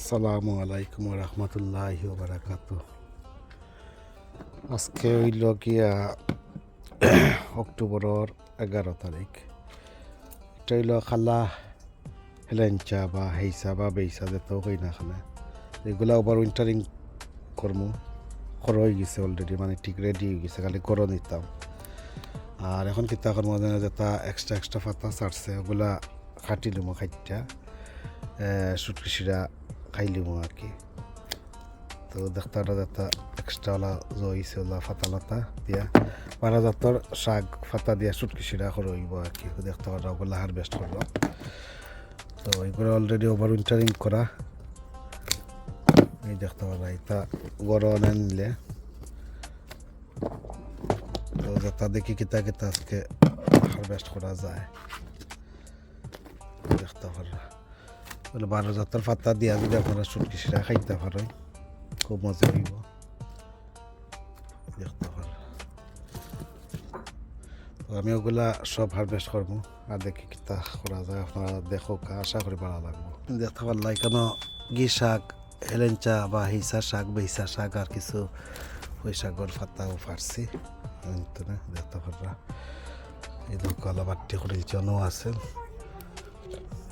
আসসালামু আলাইকুম রহমতুল্লাহি বারাকাতু। আজকে হইল গিয়া অক্টোবরের 11 তারিখ। এটা হইল খালা হেলেঞ্চা বা হেইসা বা বেইসা যেতেও হই না খানে এগুলা ওভার উইন্টারিং করমু খর হয়ে গেছে অলরেডি, মানে ঠিক রেডি হয়ে গেছে, খালি করো নিতাম। আর এখন কিতা করবো যেটা এক্সট্রা পাতা ছাড়ছে ওগুলা কাটি লিমো, খাইটা সুটকিসিরা খাইলিমো আর কি। তো দেখতে যেটা এক্সট্রাওয়ালা জইছে ওলা ফাতা লতা দিয়া বারা জাতর শাক ফাতা দিয়া সুটকিসিরা করইব আর কি। দেখতে পারা ওগুলা হারভেস্ট করবো। তো এইগুলো অলরেডি ওভার উইন্টারিং করা, এই দেখতে পারা এটা গরম নিলে। তো যেটা দেখি কিতা কিতা আজকে হারভেস্ট করা যায় দেখতে পারা। বলে 12 জাতের পাতা দিয়া যদি আপনারা সুটকিসিরা খাইতে পারেন খুব মজা হইব দেখতে পারেন। তো আমি ওগুলা সব হারভেস্ট করবো আর দেখি কিতা করা যায়, আপনারা দেখো, আশা করি ভালো লাগবো। দেখতে পারলাম এখানে ঘি শাক, হেলেঞ্চা বা হিসা শাক, বেইসা শাক আর কিছু ওই শাকর পাতাও পারছি দেখতে পাররা। এই দেখো আলা বাটি করে জনও আছে,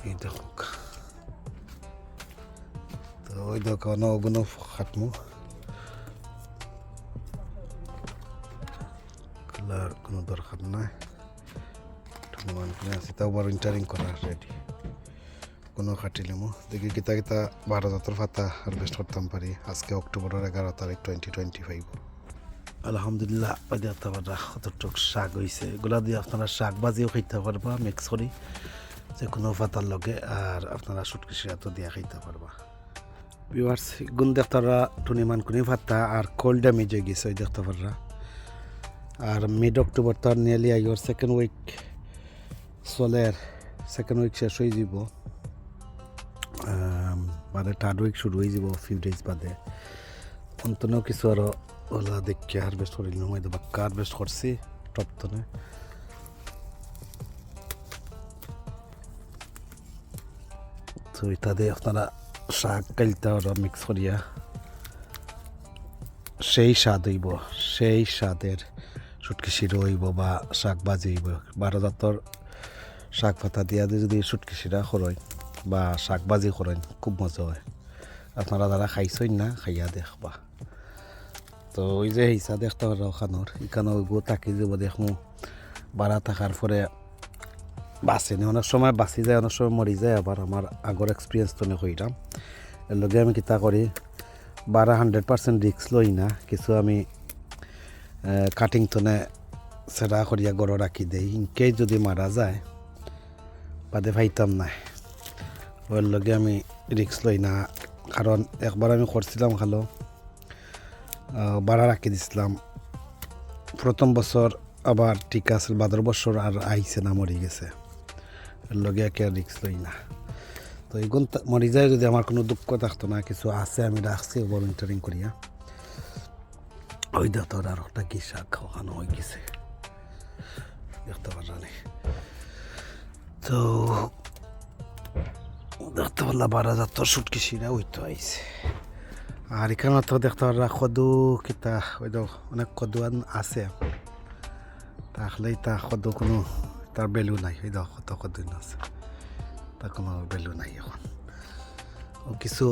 এই দেখো। তো ওই দোকানে ওগুলো খাটমু, কোনো দরকার নাই। সেটা ওভার উইন্টারিং করা রেডি, কোনো খাটিলিমু দেখি কিতা কিতা 12 জাতের পাতা হারভেস্ট করতাম পারি আজকে অক্টোবরের 11 তারিখ 2025। আলহামদুলিল্লাহ ওই দেখতে পারা কতটুক শাক হয়েছে। এগুলা দিয়ে আপনারা শাক ভাজিও খাইতে পারবা মিক্স করি যে কোনো পাতার লগে, আর আপনারা সুটকিসিরা তো দিয়া খাইতে পারবা। ভিউয়ার্স গুণ দেখতে পারা টুনিমান কুনি পাতা আর কোল্ড ড্যামেজ হয়ে গেছে ওই দেখতে পারা। আর মিড অক্টোবর তো নিয়ারলি আইওর সেকেন্ড উইক চলের, সেকেন্ড উইক শেষ হয়ে যাব, মানে থার্ড উইক শুরু হয়ে যাব ফিউ ডেজ বাদে। অন্তনেও কিছু আরও ওলা দেখে হারভেস্ট করিল মই বাক্কা হারভেস্ট করছি টপতনে। তো ইত্যাদি আপনারা শাক কালতা ওরা মিক্স করিয়া সেই স্বাদ হইব, সেই স্বাদের সুটকিসিরা হইব বা শাক ভাজি হইব। 12 জাতর শাক পাতা দিয়া যদি সুটকিসিরা খরই বা শাক ভাজি করেন খুব মজা হয়। আপনারা যারা খাইছেন না খাইয়া দেখবা। তো ওই যে হিসা দেখতে পারা ওখানোর এখানে ওইব তাকি যাব দেখমু বাড়া থাকার পরে বাঁচেনি, অনেক সময় বাঁচি যায় অনেক সময় মরি যায়। আবার আমার আগর এক্সপিরিয়েন্স তো কইরাম এর লগে আমি কিতা করি 100% রিক্স লই না, কিছু আমি কাটিং তনে সেরা করিয়া গড় রাখি দেই ইনকে যদি মারা যায় বাদে পাইতাম না। ওর লগে আমি রিক্স লই না, কারণ একবার আমি করছিলাম খালো বাড়া রাখি দিছিলাম প্রথম বছর, আবার ঠিক আছে 12 বছর আর আইসে না মরি গেছে। এর লগে একে রিক্স লই না। তো এগুন মরি যায় যদি আমার কোনো দুঃখ থাকতো না, কিছু আছে আমি রাখছি ভলেন্টারিং করিয়া। ওই দেখতে আর একটা কি শাক খাওয়ানো হয়ে গেছে দেখতে পারা। তো দেখতে পারলাম 12 জাতর সুটকিসিরা ওই তো আইছে। আর এখানে তো দেখতে পারা কদু কিতা ওই তো অনেক কদু আছে, তাহলেই তা কদু কোনো তার ভ্যালু নাই। ওই দেখো কত কদু আছে, তার কোনো ভ্যালু নাই এখন। ও কিছু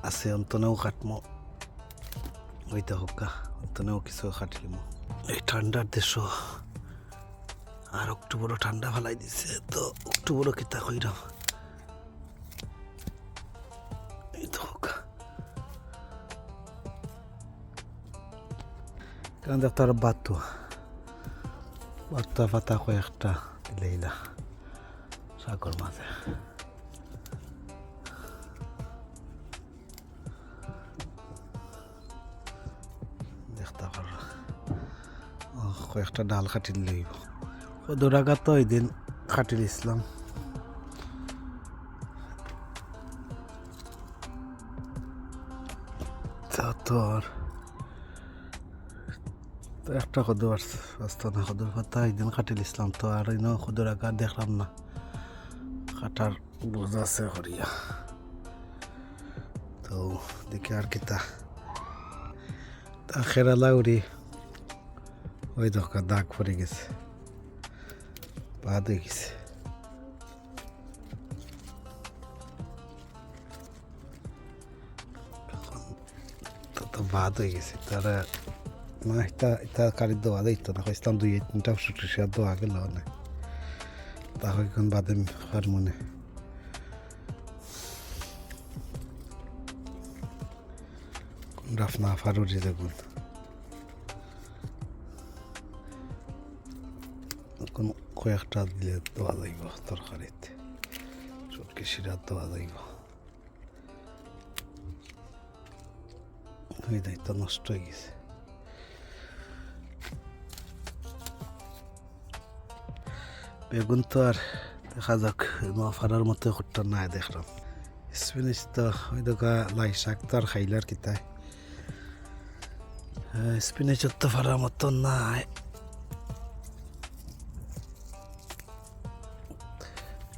আছে অন্তনেও কাটমো, ওই দেখো অন্তনেও কিছু কাটলিম। এই ঠান্ডার দেশ আর অক্টোবরও ঠান্ডা ফেলাই দিছে, তো অক্টোবরও কিতা কইরাম। এই দেখো কেন দেখতে আর বার্তা পাতা কয়েকটা দিলেইলা সাগর মাঝে। দেখতে পারো কয়েকটা ডাল কাটি লইব। দৌড়াগা তো ওই দিন কাটি দিছিলাম। তোর তো একটা কদু আসতো না, কদুর পাতা এই দিন কাটি দিছিলাম। তো আর কদুর আগা দেখলাম না, কাটার বোঝা আছে করিয়া। তো তো দেখি আর কিতা তা খেরালা উড়ি ওই দেখা দাগ পড়ে গেছে বাদ হয়ে গেছে তো বাদ হয়ে গেছে তারা না এটা কারির দোয়া দিত না ইসলাম 2-3টা শুটিয়ে দোয়া গেল না তা এখন বাদে আর মনে রাফনা ফারুরি দেখুন কোন কয়েকটা দিলে দোয়া যাইব তরকারিতে শুটকি শিরার দোয়া যাইব ওই দায়িত্ব নষ্ট হয়ে গেছে বেগুন তো আর দেখা যাক ফারার মতো করতে নাই দেখলাম স্পিনিশ তো ওই দোকা লাই শাক তো আর খাইলে আর কিতায় স্পিনিচের তো ফারার মতো নাই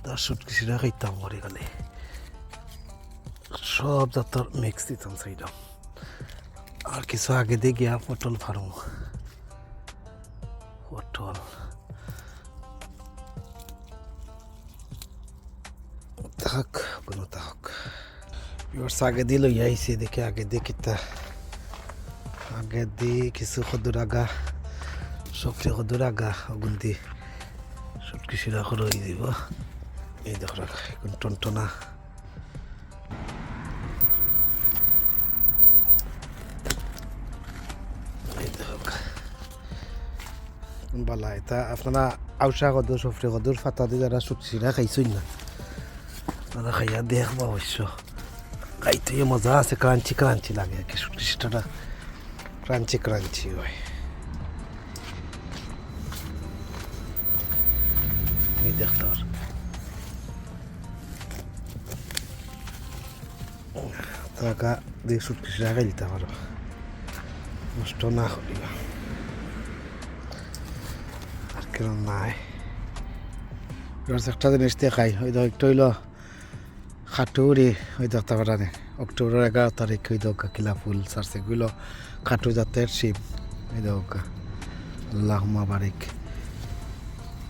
তার শুটকি শিরা খাইতাম মরে গেলে সব জাতর মিক্স দিতাম সেইটাম আর কিছু আগে দিয়ে গিয়া পটল ফার্ম পটল থাক কোনো থাক এবার আগে দিয়ে লইয়া আইসি দেখে আগে দিয়ে কিতা আগে দিয়ে কিছু খদুর আগা সবজি খদুর আগা ওগুন দিয়ে শুটকি শিরা করে দিব এই দেখ রাখা এখন টনটনা এই দেখ বালা এটা আপনারা আউসা কদুর সফরি কদুর ফাতা দিয়ে যারা শুটকি শিরা খাইছই না আপনারা খাইয়া দেখবা অবশ্য খাইতে মজা আছে ক্রাঞ্চি ক্রাঞ্চি লাগে আর কি শুটকি শিরাটা ক্রাঞ্চি ক্রাঞ্চি হয় এই দেখতে আর টাকা দিয়ে শুটকি শিরা খাইতে পারো নষ্ট না করিবা আর কেন নাই এবার একটা জিনিস দিয়ে খাই ওই একটু হইল খাটুরি ওই দেখতে পারে অক্টোবরের 11 তারিখ ওই দোকা কিলা ফুল সারছে গুলো খাটু জাতের শিব ওই দোকা আল্লাহুম্মা বারিক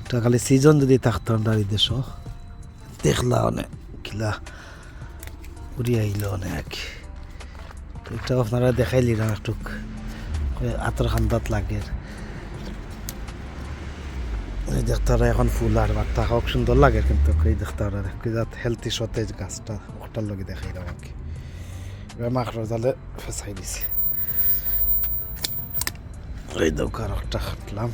এটা খালি সিজন যদি থাকতো দাঁড়িয়ে দেশ দেখলা অনেক কিলা উড়ি আইল অনেক তো এটা আপনারা দেখাইলি না একটু আতর খান্দাত লাগে এই দেখতে এখন ফুল আর বার্তা হোক সুন্দর লাগে কিন্তু এই দেখতে হেলথি সতেজ গাছটা ওটার লগে দেখাই দাও আর কি এবার মাখড় জালে ফেসাই দিছে এই দোকান একটা খাটলাম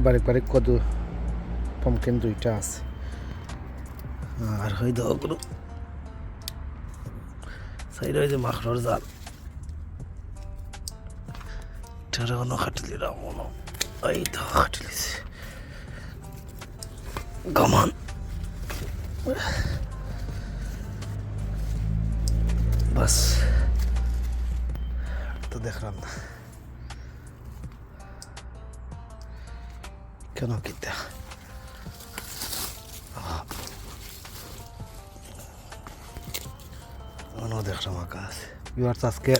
বারিক বারিক কদু পমকিন 2টা আছে আর হয়ে দাও সাইড হয়ে যে মাখড়র জাল এটার কোনো খাটলি রাম এই তো খাটলিছে গমান বাস তো দেখলাম না কেন কিতা দেখলাম আকাশ আজকে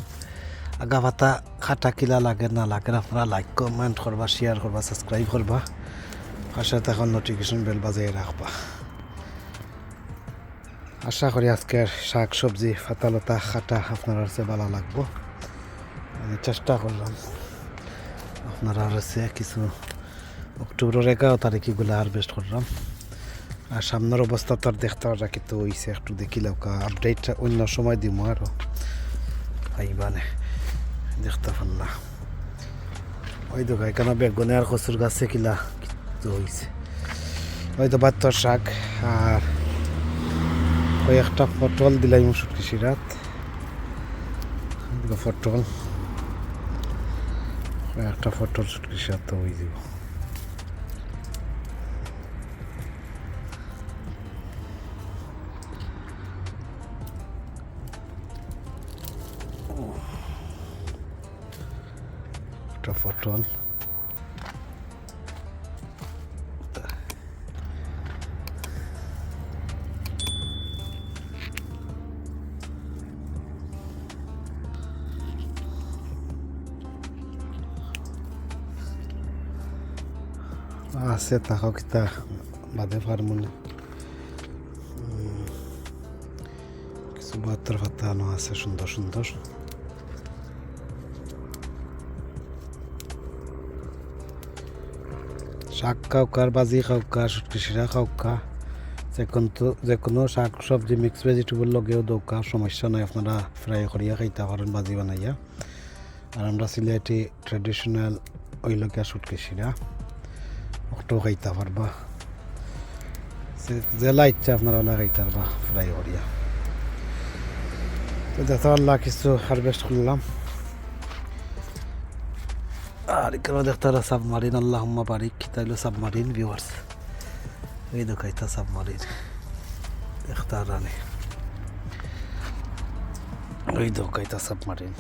আগা ভাতা খাটা কিলা লাগে না লাগে আপনারা লাইক কমেন্ট করবা শেয়ার করবা সাবস্ক্রাইব করবা পাশে তখন নোটিফিকেশন বেল বাজিয়ে রাখবা আশা করি আজকের শাক সবজি ফাতালতা খাটা আপনার কাছে ভালো লাগবো আমি চেষ্টা করলাম আপনারা কাছে কিছু অক্টোবরের 11 তারিখগুলো হারভেস্ট করলাম আর সামনের অবস্থা তো আর দেখতে পারা কিন্তু হইছে একটু দেখিলাম আপডেট অন্য সময় দিব আরো আইবানে দেখতে পারলাম ওই তো এখানে বেগুনে আর কচুর গাছে কিলা কিছু হয়েছে ওই তো বাত্তর শাক আর ওই একটা পটল দিলাম শুটকি শিরাত পটল একটা পটল শুটকি শিরাত তো হয়ে যাব একটা পটল আছে তাহাও কিতা বাদে পারমু না কিছু বাত্তর ফাতানো আছে সুন্দর সুন্দর শাক খাওকা বাজি খাওকা শুটকি শিরা খাওকা যে কোনো শাক সবজি মিক্স ভেজিটেবল লগেও দৌকা সমস্যা নাই আপনারা ফ্রাই করিয়া খাইতে পারেন বাজি বানাইয়া আর আমরা সিলেটি ট্রেডিশনাল ওই লগিয়া শুটকি শিরা ওটাও খাইতে পারবা জেলা ইচ্ছা আপনারা ওলা খাইতে পারবা ফ্রাই করিয়া তো দেখা আল্লাহ কিছু হারভেস্ট করলাম আর এখানে দেখতে পারা সাবমারিন আল্লাহুম্মা বারিক তাইলো সাবমারিন ভিউয়ার্স এই দেখাইতা সাবমারিন দেখতে রানে এই দেখাইতা সাবমারিন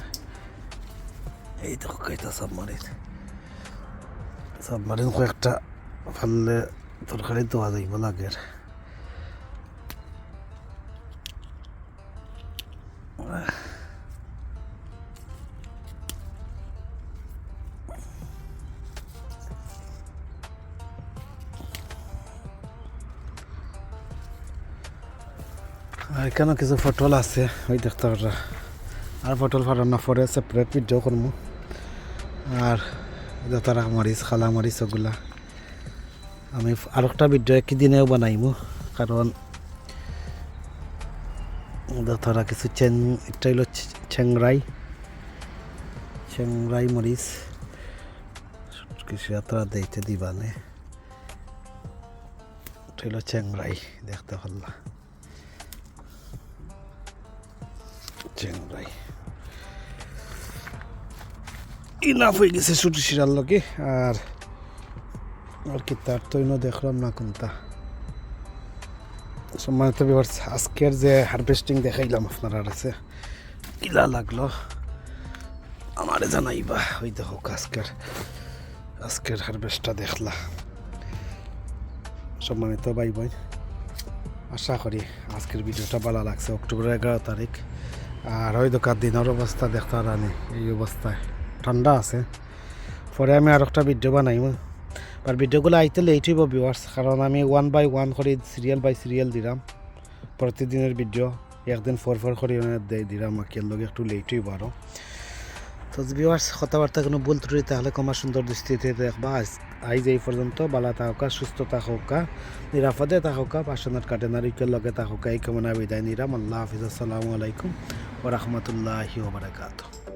এই দেখাইতা সাবমারিন সাবমারিন কয়েকটা ফাললে তরকারি দেওয়া যাইব লাগে আর এখানে কিছু পটল আছে ওই দেখতে পারা আর পটল ফাটানো পরে সেপারেট ভিডিও করবো আর তারা মরিচ খালা মরিচ ওগুলা আমি আর একটা ভিডিও একই দিনেও বানাইমু কারণ তারা কিছু একটা হইল চেংরাই মরিচ কিছু তারা দিতে দিবানে এটা হইল চেংরাই দেখতে পারলা চেংরাই ইনাফ হয়ে গেছে শুটু শিরার লোকে আর কি তার তো দেখলাম না কোনটা সম্মানিত ভিউয়ার্স আজকের যে হারভেস্টিং দেখাইলাম আপনারা আছে কিলা লাগলো আমারে জানাইবা ওই দেখো আজকের হারভেস্টটা দেখলা সম্মানিত ভাই বোন আশা করি আজকের ভিডিওটা ভালো লাগছে অক্টোবরের 11 তারিখ আর ওই দোকান দিনের অবস্থা দেখতে রানি এই অবস্থায় ঠান্ডা আছে পরে আমি আর একটা ভিডিও বানাইম আর ভিডিওগুলো আইতে লেট হইব ভিউয়ার্স কারণ আমি 1 বাই 1 করে সিরিয়াল বাই সিরিয়াল দিলাম প্রতিদিনের ভিডিও একদিন ফর করে দিলাম আঁকিয়ার লগে একটু লেট হইব আরও তো ভিউয়ার্স কথাবার্তা কোনো ভুল ত্রুটি তাহলে কমা সুন্দর দৃষ্টিতে দেখবা আইজ এই পর্যন্ত ভালো থাকা সুস্থ থাকা নিরাপদে থাকা পাশানার কাটেনার ইকের লগে থাকা এই কামনা বিদায় নিলাম আল্লাহ হাফিজ আসসালামু আলাইকুম ওয়া রাহমাতুল্লাহি ওয়া বারাকাতুহু।